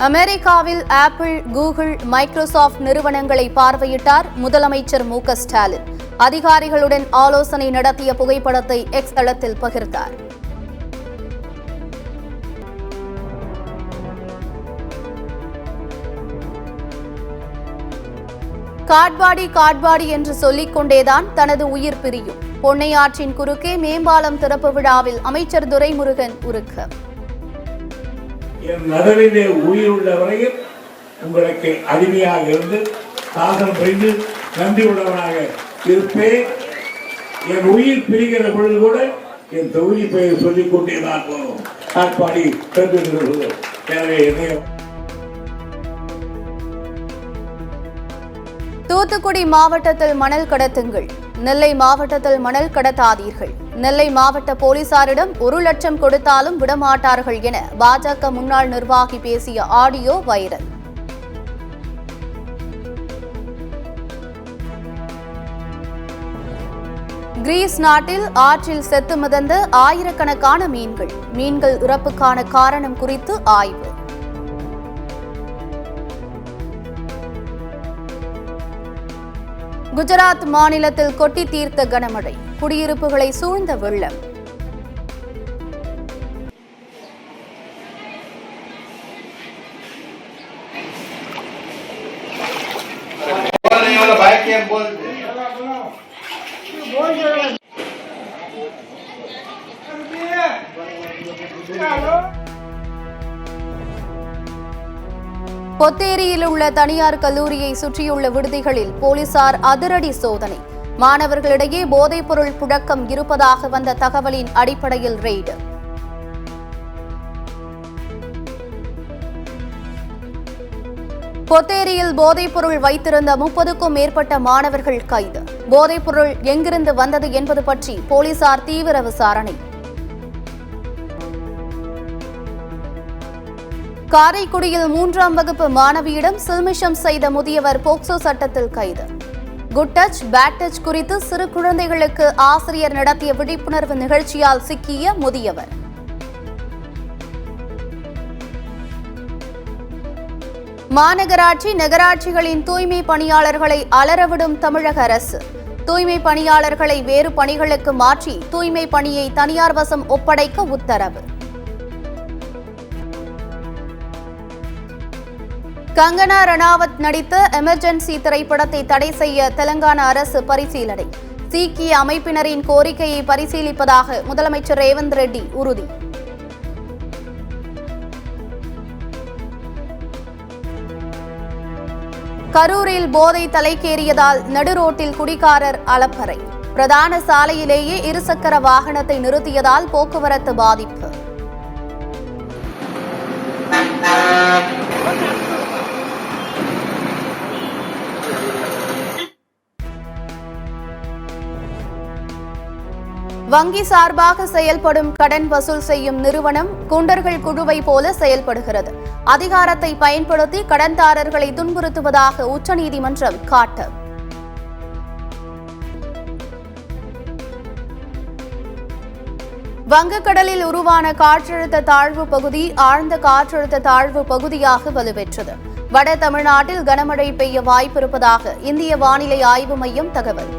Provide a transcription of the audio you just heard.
அமெரிக்காவில் apple, Google, Microsoft நிறுவனங்களை பார்வையிட்டார் முதலமைச்சர் மு.க.ஸ்டாலின். அதிகாரிகளுடன் ஆலோசனை நடத்திய புகைப்படத்தை எக்ஸ் தளத்தில் பகிர்ந்தார். காட்பாடி என்று சொல்லிக் கொண்டேதான் தனது உயிர் பிரியும். பொன்னையாற்றின் குறுக்கே மேம்பாலம் திறப்பு விழாவில் அமைச்சர் துரைமுருகன் உருக்கம். என் நகரிலே உயிர் உள்ள வரையில் உங்களுக்கு அடிமையாக இருந்து சாதனம் புரிந்து நன்றி உள்ளவனாக இருப்பேன். என் உயிர் பிரிகிற பொழுது கூட என் தொகுதி பெயர் சொல்லிக் கொண்டே தான் போகும். காட்பாடி எனவே தூத்துக்குடி மாவட்டத்தில் மணல் கடத்துங்கள், நெல்லை மாவட்டத்தில் மணல் கடத்தாதீர்கள். நெல்லை மாவட்ட போலீசாரிடம் 1 லட்சம் கொடுத்தாலும் விடமாட்டார்கள் என பாஜக முன்னாள் நிர்வாகி பேசிய ஆடியோ வைரல். கிரீஸ் நாட்டில் ஆற்றில் செத்து மிதந்த ஆயிரக்கணக்கான மீன்கள் இறப்புக்கான காரணம் குறித்து ஆய்வு. குஜராத் மாநிலத்தில் கொட்டி தீர்த்த கனமழை, குடியிருப்புகளை சூழ்ந்த வெள்ளம். பொத்தேரியில் உள்ள தனியார் கல்லூரியை சுற்றியுள்ள விடுதிகளில் போலீசார் அதிரடி சோதனை. மாணவர்களிடையே போதைப்பொருள் புழக்கம் இருப்பதாக வந்த தகவலின் அடிப்படையில் ரெய்டு. பொத்தேரியில் போதைப்பொருள் வைத்திருந்த 30க்கும் மேற்பட்ட மாணவர்கள் கைது. போதைப்பொருள் எங்கிருந்து வந்தது என்பது பற்றி போலீசார் தீவிர விசாரணை. காரைக்குடியில் 3ஆம் வகுப்பு மாணவியிடம் சில்மிஷம் செய்த முதியவர் போக்சோ சட்டத்தில் கைது. குட் டச், பேட் டச் குறித்து சிறு குழந்தைகளுக்கு ஆசிரியர் நடத்திய விழிப்புணர்வு நிகழ்ச்சியால் சிக்கிய முதியவர். மாநகராட்சி, நகராட்சிகளின் தூய்மை பணியாளர்களை அலறவிடும் தமிழக அரசு. தூய்மை பணியாளர்களை வேறு பணிகளுக்கு மாற்றி தூய்மை பணியை தனியார் வசம் ஒப்படைக்க உத்தரவு. கங்கனா ரணாவத் நடித்த எமர்ஜென்சி திரைப்படத்தை தடை செய்ய தெலங்கானா அரசு பரிசீலனை. சீக்கிய அமைப்பினரின் கோரிக்கையை பரிசீலிப்பதாக முதலமைச்சர் ரேவந்த் ரெட்டி உறுதி. கரூரில் போதை தலைக்கேறியதால் நடுரோட்டில் குடிகாரர் அலப்பறை. பிரதான சாலையிலேயே இருசக்கர வாகனத்தை நிறுத்தியதால் போக்குவரத்து பாதிப்பு. வங்கி சார்பாக செயல்படும் கடன் வசூல் செய்யும் நிறுவனம் குண்டர்கள் குழுவை போல செயல்படுகிறது. அதிகாரத்தை பயன்படுத்தி கடன்தாரர்களை துன்புறுத்துவதாக உச்சநீதிமன்றம் காட்டு. வங்கக்கடலில் உருவான காற்றழுத்த தாழ்வு பகுதி ஆழ்ந்த காற்றழுத்த தாழ்வு பகுதியாக வலுப்பெற்றது. வட தமிழ்நாட்டில் கனமழை பெய்ய வாய்ப்பிருப்பதாக இந்திய வானிலை ஆய்வு மையம் தகவல்.